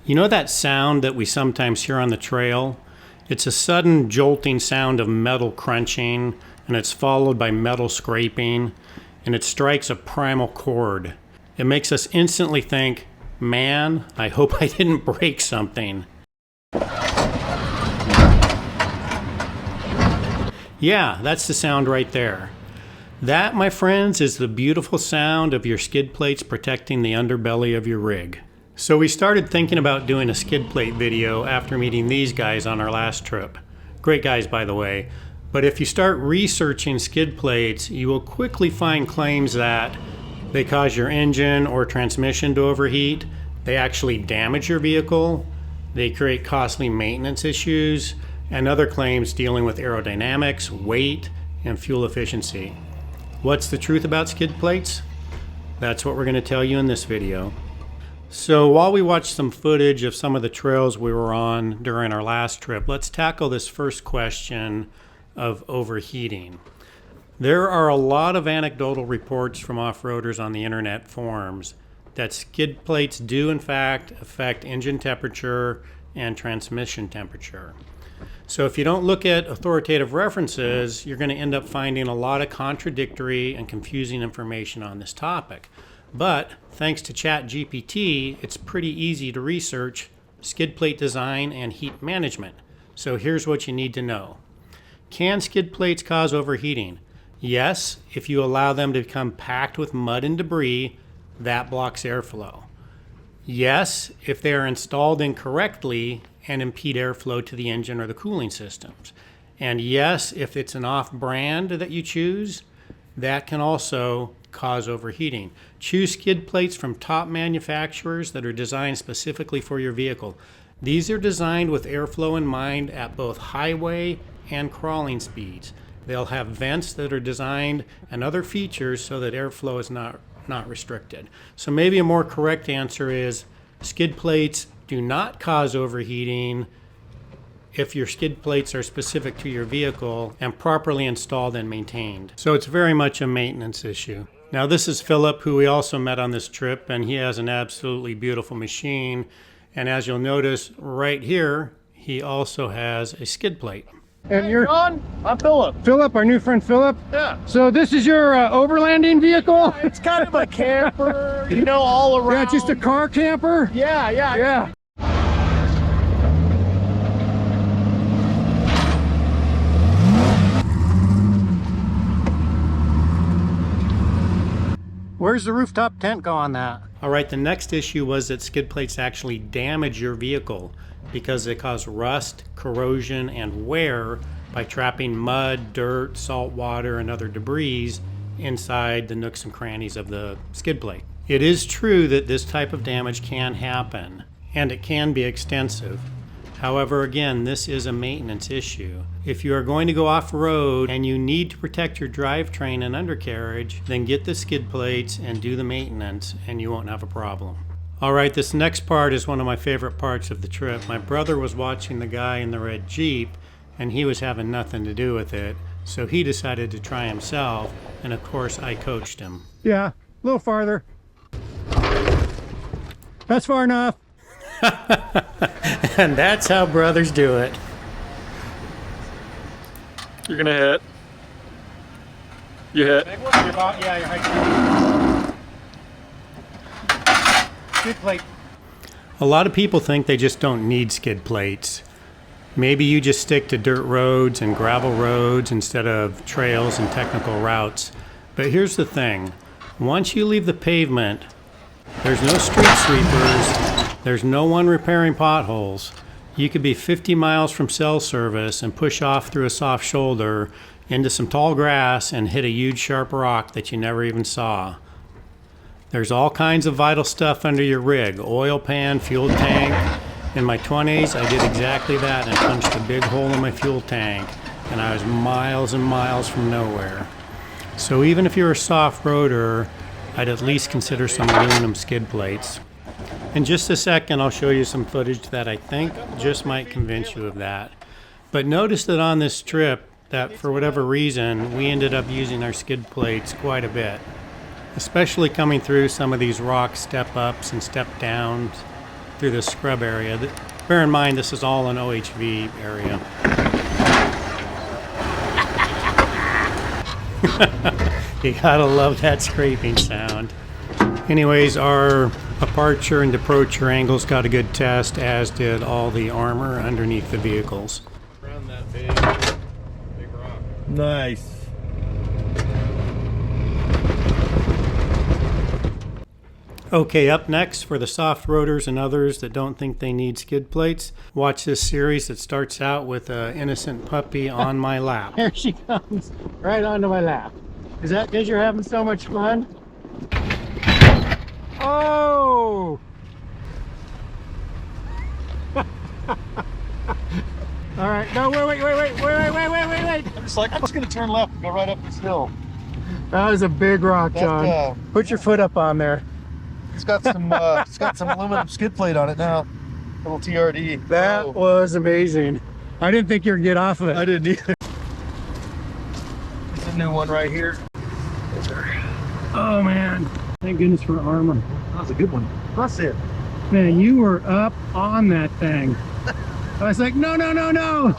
You know that sound that we sometimes hear on the trail? It's a sudden jolting sound of metal crunching, and it's followed by metal scraping, and it strikes a primal chord. It makes us instantly think, man, I hope I didn't break something. Yeah, that's the sound right there. That, my friends, is the beautiful sound of your skid plates protecting the underbelly of your rig. So we started thinking about doing a skid plate video after meeting these guys on our last trip. Great guys, by the way. But if you start researching skid plates, you will quickly find claims that they cause your engine or transmission to overheat, they actually damage your vehicle, they create costly maintenance issues, and other claims dealing with aerodynamics, weight, and fuel efficiency. What's the truth about skid plates? That's what we're going to tell you in this video. So while we watch some footage of some of the trails we were on during our last trip, let's tackle this first question of overheating. There are a lot of anecdotal reports from off-roaders on the internet forums that skid plates do in fact affect engine temperature and transmission temperature. So if you don't look at authoritative references, you're going to end up finding a lot of contradictory and confusing information on this topic. But thanks to ChatGPT, it's pretty easy to research skid plate design and heat management. So here's what you need to know. Can skid plates cause overheating? Yes, if you allow them to become packed with mud and debris, that blocks airflow. Yes, if they are installed incorrectly and impede airflow to the engine or the cooling systems. And yes, if it's an off-brand that you choose, that can also cause overheating. Choose skid plates from top manufacturers that are designed specifically for your vehicle. These are designed with airflow in mind at both highway and crawling speeds. They'll have vents that are designed and other features so that airflow is not restricted. So maybe a more correct answer is skid plates do not cause overheating if your skid plates are specific to your vehicle and properly installed and maintained. So it's very much a maintenance issue. Now this is Philip, who we also met on this trip, and he has an absolutely beautiful machine. And as you'll notice right here, he also has a skid plate. And you're John, I'm Philip. Philip, our new friend Philip. Yeah. So this is your overlanding vehicle? It's kind of a camper, you know, all around. Yeah, just a car camper? Yeah. Where's the rooftop tent go on that? All right, the next issue was that skid plates actually damage your vehicle because they cause rust, corrosion, and wear by trapping mud, dirt, salt water, and other debris inside the nooks and crannies of the skid plate. It is true that this type of damage can happen, and it can be extensive. However, again, this is a maintenance issue. If you are going to go off-road and you need to protect your drivetrain and undercarriage, then get the skid plates and do the maintenance, and you won't have a problem. All right, this next part is one of my favorite parts of the trip. My brother was watching the guy in the red Jeep, and he was having nothing to do with it, so he decided to try himself, and of course I coached him. Yeah, a little farther. That's far enough. And that's how brothers do it. You're gonna hit. You hit. Yeah, you're right. Skid plate. A lot of people think they just don't need skid plates. Maybe you just stick to dirt roads and gravel roads instead of trails and technical routes. But here's the thing. Once you leave the pavement, there's no street sweepers, there's no one repairing potholes. You could be 50 miles from cell service and push off through a soft shoulder into some tall grass and hit a huge sharp rock that you never even saw. There's all kinds of vital stuff under your rig, oil pan, fuel tank. In my 20s, I did exactly that and punched a big hole in my fuel tank, and I was miles and miles from nowhere. So even if you're a soft roader, I'd at least consider some aluminum skid plates. In just a second, I'll show you some footage that I think just might convince you of that. But notice that on this trip, that for whatever reason, we ended up using our skid plates quite a bit, especially coming through some of these rock step ups and step downs. through this scrub area. Bear in mind, this is all an OHV area. You gotta love that scraping sound. Anyways, our aperture and departure angles got a good test, as did all the armor underneath the vehicles. Around that big rock. Nice. Okay, up next for the soft roaders and others that don't think they need skid plates, watch this series that starts out with an innocent puppy on my lap. Here she comes, right onto my lap. Is that because you're having so much fun? Oh! All right, no, wait. I'm just like, I'm just gonna turn left and go right up this hill. That was a big rock, John. Put your foot up on there. It's got some aluminum skid plate on it now. Little TRD. That was amazing. I didn't think you were gonna get off of it. I didn't either. It's a new one right here. Oh man, thank goodness for armor. That was a good one. That's it. Man, you were up on that thing. I was like, no.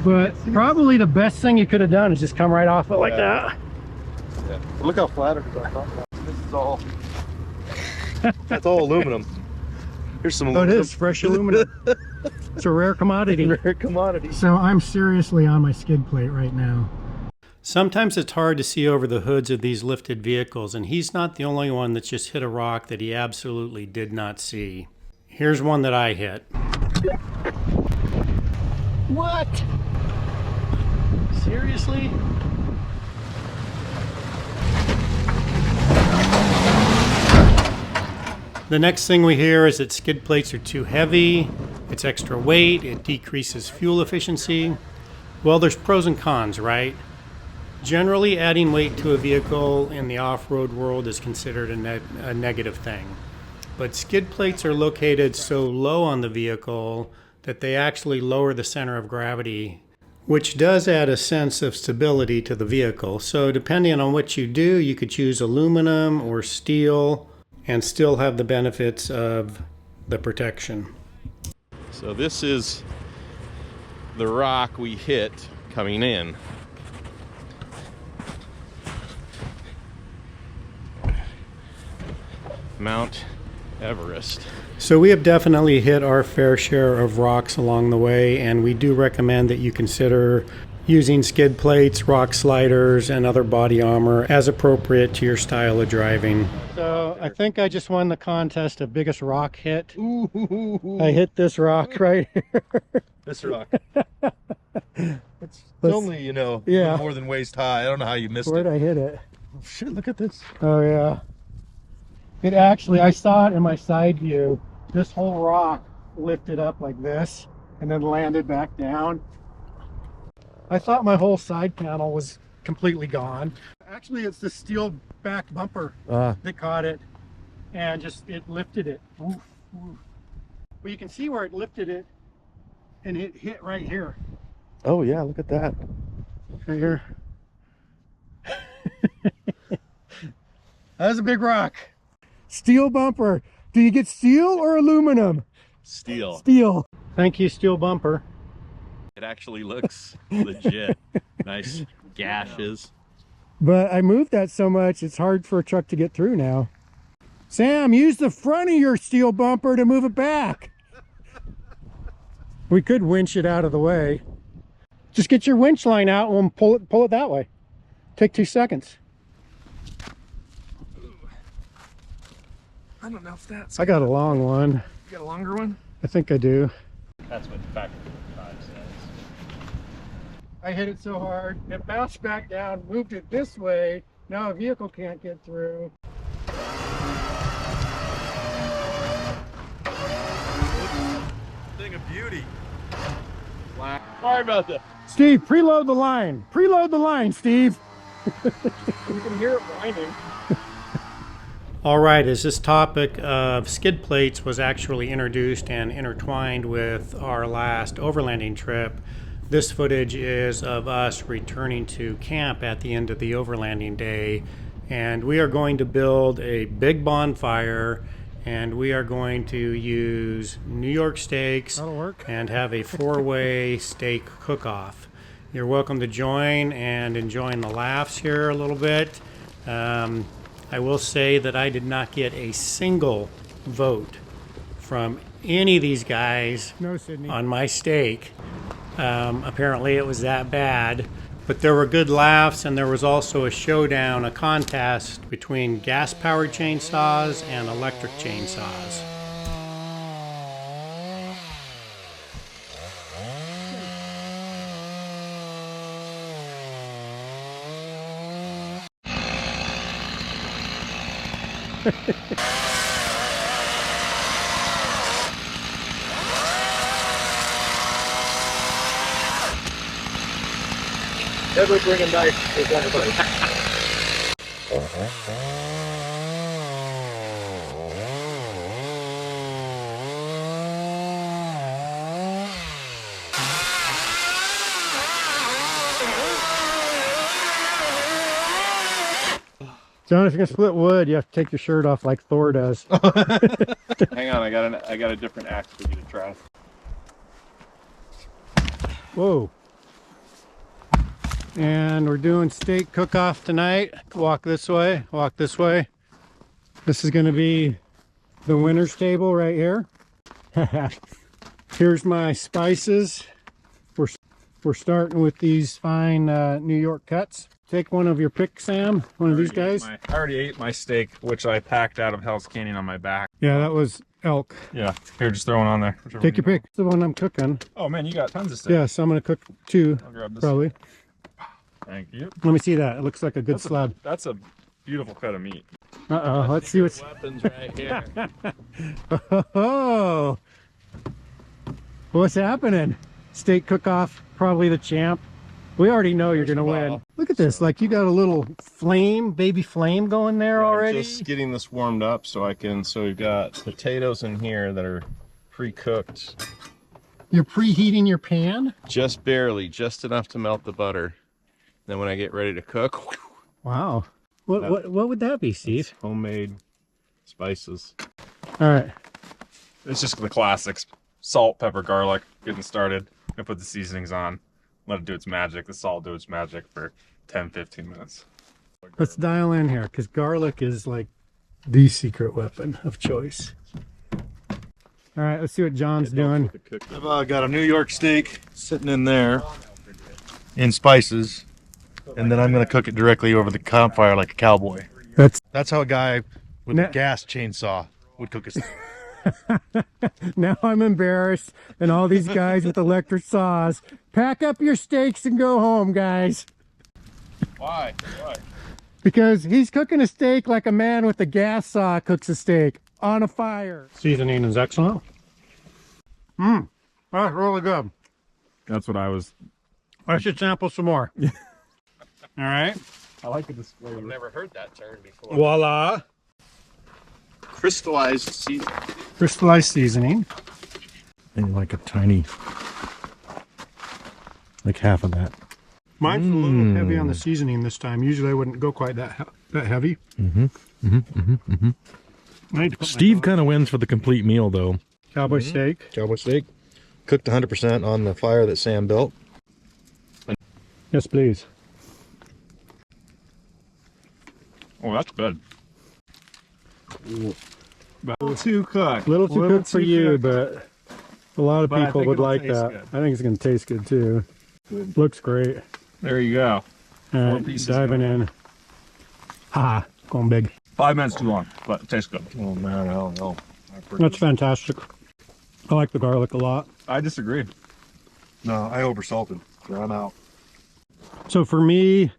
But probably the best thing you could have done is just come right off it like that. Yeah. Look how flat it is. This is all. That's all aluminum. Here's some aluminum. Oh, it is fresh aluminum. It's a rare commodity. Rare commodity. So I'm seriously on my skid plate right now. Sometimes it's hard to see over the hoods of these lifted vehicles, and he's not the only one that's just hit a rock that he absolutely did not see. Here's one that I hit. What? Seriously? The next thing we hear is that skid plates are too heavy, it's extra weight, it decreases fuel efficiency. Well, there's pros and cons, right? Generally, adding weight to a vehicle in the off-road world is considered a negative thing. But skid plates are located so low on the vehicle that they actually lower the center of gravity, which does add a sense of stability to the vehicle. So depending on what you do, you could choose aluminum or steel and still have the benefits of the protection. So this is the rock we hit coming in. Mount Everest. So we have definitely hit our fair share of rocks along the way, and we do recommend that you consider using skid plates, rock sliders, and other body armor as appropriate to your style of driving. So I think I just won the contest of biggest rock hit. Ooh. I hit this rock right here. This rock. It's only, you know, Yeah. more than waist high. I don't know how you missed Where'd it. I hit it? Oh, shit, look at this. Oh yeah. It actually, I saw it in my side view. This whole rock lifted up like this and then landed back down. I thought my whole side panel was completely gone. Actually, it's the steel back bumper that caught it and just, it lifted it. Oof, oof. Well, you can see where it lifted it and it hit right here. Oh, yeah, look at that. Right here. That was a big rock. Steel bumper. Do you get steel or aluminum? Steel. Steel. Thank you, steel bumper. It actually looks legit. Nice gashes. But I moved that so much, it's hard for a truck to get through now. Sam, use the front of your steel bumper to move it back. We could winch it out of the way. Just get your winch line out and pull it that way. Take 2 seconds. I don't know if that's... I got a long one. You got a longer one? I think I do. That's what factory 5 says. I hit it so hard, it bounced back down, moved it this way. Now a vehicle can't get through. Thing of beauty. Sorry about that. Steve, preload the line. Preload the line, Steve. You can hear it whining. All right, as this topic of skid plates was actually introduced and intertwined with our last overlanding trip, this footage is of us returning to camp at the end of the overlanding day, and we are going to build a big bonfire and we are going to use New York steaks That'll work. and have a 4-way steak cook-off. You're welcome to join and enjoying the laughs here a little bit. I will say that I did not get a single vote from any of these guys No, Sydney. on my steak. Apparently it was that bad. But there were good laughs, and there was also a showdown, a contest between gas-powered chainsaws and electric chainsaws. Never bring a knife to anybody. John, if you're gonna split wood, you have to take your shirt off like Thor does. Hang on, I got a different axe for you to try. Whoa. And we're doing steak cook-off tonight. Walk this way, walk this way. This is gonna be the winner's table right here. Here's my spices. We're starting with these fine New York cuts. Take one of your pick, Sam. One of these guys. I already ate my steak, which I packed out of Hell's Canyon on my back. Yeah, that was elk. Yeah, here, just throw one on there. Take your pick. It's the one I'm cooking. Oh man, you got tons of steak. Yeah, so I'm gonna cook two, I'll grab this. probably. Thank you. Let me see that. It looks like a good slab. That's a beautiful cut of meat. Uh-oh, let's see what's... Weapons right here. Oh, what's happening? Steak cook-off, probably the champ. We already know you're gonna win. Look at this, like you got a little flame, baby flame going there already. Just getting this warmed up so we've got potatoes in here that are pre-cooked. You're preheating your pan? Just barely, just enough to melt the butter. Then when I get ready to cook, Wow. What would that be, Steve? homemade spices. All right. It's just the classics: salt, pepper, garlic. Getting started. I put the seasonings on. Let it do its magic. The salt do its magic for 10-15 minutes. Let's dial in here, because garlic is like the secret weapon of choice. All right, let's see what John's doing. I've got a New York steak sitting in there in spices, and then I'm going to cook it directly over the campfire like a cowboy. That's how a guy with a gas chainsaw would cook a steak. Now I'm embarrassed, and all these guys with electric saws. Pack up your steaks and go home, guys. Why? Because he's cooking a steak like a man with a gas saw cooks a steak on a fire. Seasoning is excellent. That's really good. That's what I was. I should sample some more. All right. I like the display. I've never heard that term before. Voila. Crystallized seasoning. Crystallized seasoning. And like a tiny, like half of that. Mine's a little heavy on the seasoning this time. Usually I wouldn't go quite that heavy. I need to put Steve kind of wins for the complete meal, though. cowboy steak. Cowboy steak, cooked 100% on the fire that Sam built. Yes, please. Oh, that's good. A little too cooked for you, but a lot of people would like that. I think it's going to taste good too. Looks great. There you go. All right, pieces diving in. Ha, going big. 5 minutes too long, but it tastes good. Oh man, I don't know. That's fantastic. I like the garlic a lot. I disagree. No, I oversalted. So I'm out. So for me,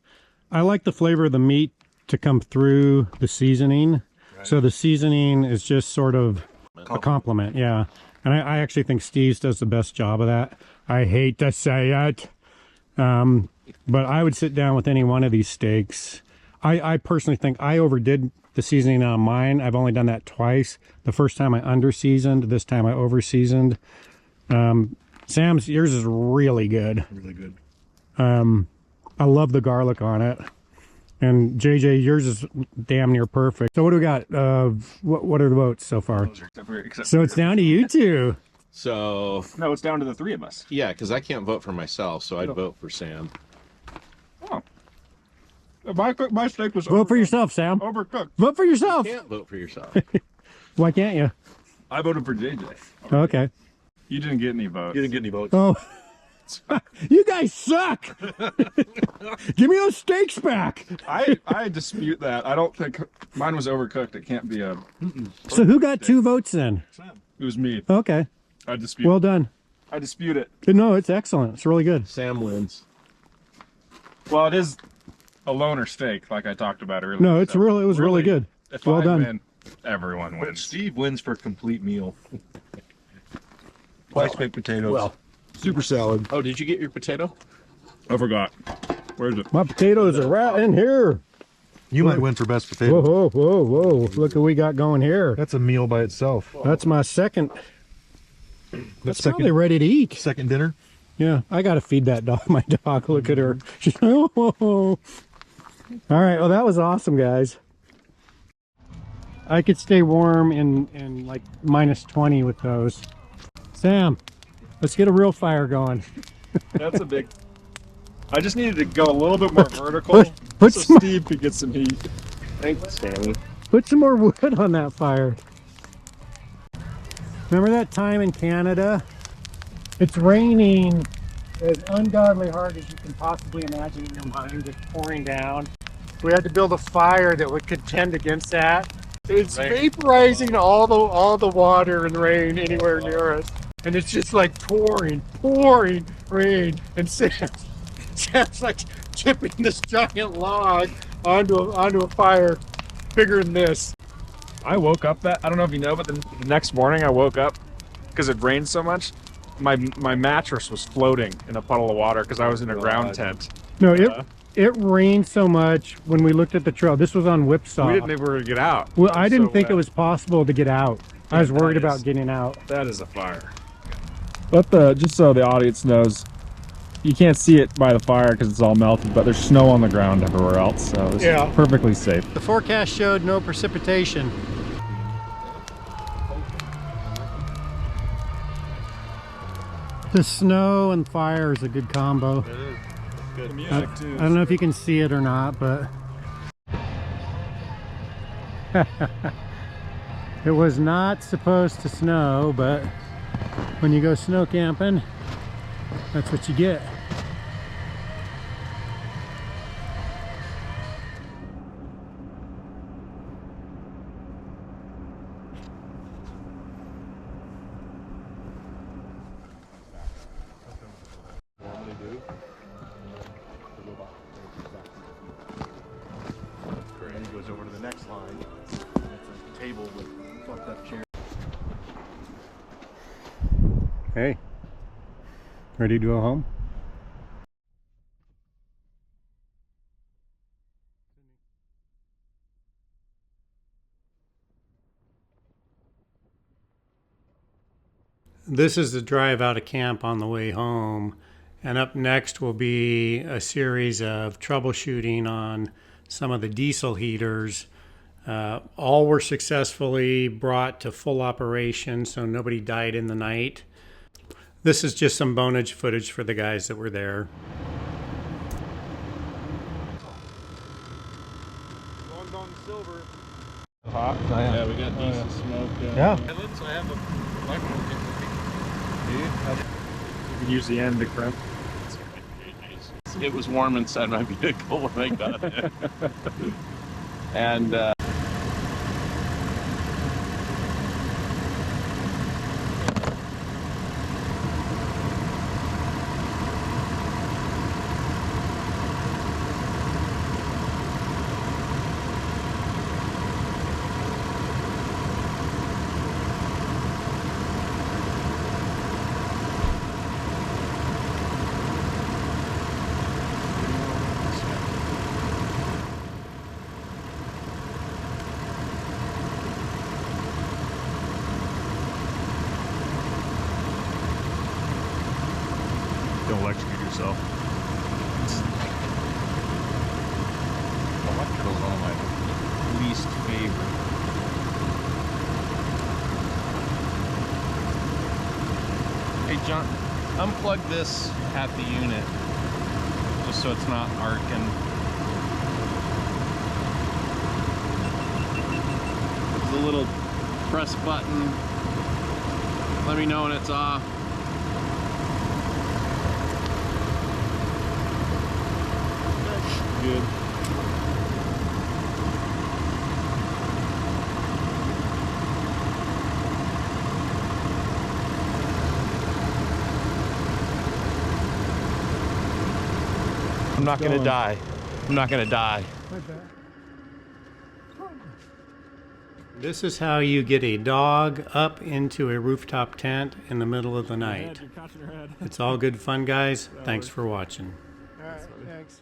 I like the flavor of the meat to come through the seasoning. Right. So the seasoning is just sort of a compliment, yeah. And I actually think Steve's does the best job of that. I hate to say it, but I would sit down with any one of these steaks. I personally think I overdid the seasoning on mine. I've only done that twice. The first time I under-seasoned, this time I over-seasoned. Sam's, yours is really good. Really good. I love the garlic on it. And JJ, yours is damn near perfect. So what do we got? What are the votes so far? So it's down to you two. So No, it's down to the three of us. yeah, because I can't vote for myself, so I'd vote for Sam. Oh. My steak was Vote for yourself, Sam. overcooked. Vote for yourself. You can't vote for yourself. Why can't you? I voted for JJ. Okay. You didn't get any votes. You didn't get any votes. Oh, you guys suck. Give me those steaks back. I dispute that. I don't think mine was overcooked. It can't be a. So who got 2 votes then? It was me. Okay. I dispute. Well done. I dispute it. No, it's excellent. It's really good. Sam wins. Well, it is a loner steak, like I talked about earlier. No, it was really good. If Well I done. win, everyone But wins. Steve wins for complete meal. Twice baked potatoes. Well, Super salad. oh, did you get your potato? I forgot. Where's it? My potatoes are right in here. You might win for best Whoa, potato. whoa, whoa, whoa. Look what we got going here. That's a meal by itself. That's my second. That's Probably ready to eat. second dinner. Yeah, I got to feed that dog. My dog, look at her. She's, oh. All right, well, that was awesome, guys. I could stay warm in like -20 with those. Sam, let's get a real fire going. That's a big. I just needed to go a little bit more vertical put so some- Steve could get some heat. Thanks, Sammy. Put some more wood on that fire. Remember that time in Canada? It's raining as ungodly hard as you can possibly imagine in your mind, just pouring down. We had to build a fire that would contend against that. It's vaporizing all the water and rain anywhere near us. And it's just like pouring rain. And Sam's like tipping this giant log onto a fire bigger than this. I woke up I don't know if you know, but the next morning I woke up because it rained so much. My mattress was floating in a puddle of water because I was in a ground tent. No, it rained so much when we looked at the trail. This was on Whipsaw. We didn't think we were gonna get out. Well, I didn't So think it wet. was possible to get out. I was worried that about is- getting out. That is a fire. But just so the audience knows, you can't see it by the fire because it's all melted, but there's snow on the ground everywhere else, so it's Yeah. perfectly safe. The forecast showed no precipitation. The snow and fire is a good combo. Good I music too. don't know if you can see it or not, but it was not supposed to snow, but when you go snow camping, that's what you get. And he goes over to the next line. It's a table with fucked up chairs. Hey, ready to go home? This is the drive out of camp on the way home, and up next will be a series of troubleshooting on some of the diesel heaters. All were successfully brought to full operation, so nobody died in the night. This is just some bonus footage for the guys that were there. Hot. Yeah, we got decent smoke. Yeah. You can use the end to crimp. It was warm inside my vehicle when I got it. And Don't electrocute yourself. electrical is one of my least favorite. Hey John, unplug this at the unit just so it's not arcing. There's a little press button. Let me know when it's off. Good. I'm not gonna die. I'm not gonna die. This is how you get a dog up into a rooftop tent in the middle of the night. It's all good fun, guys. Thanks for watching. All right, thanks.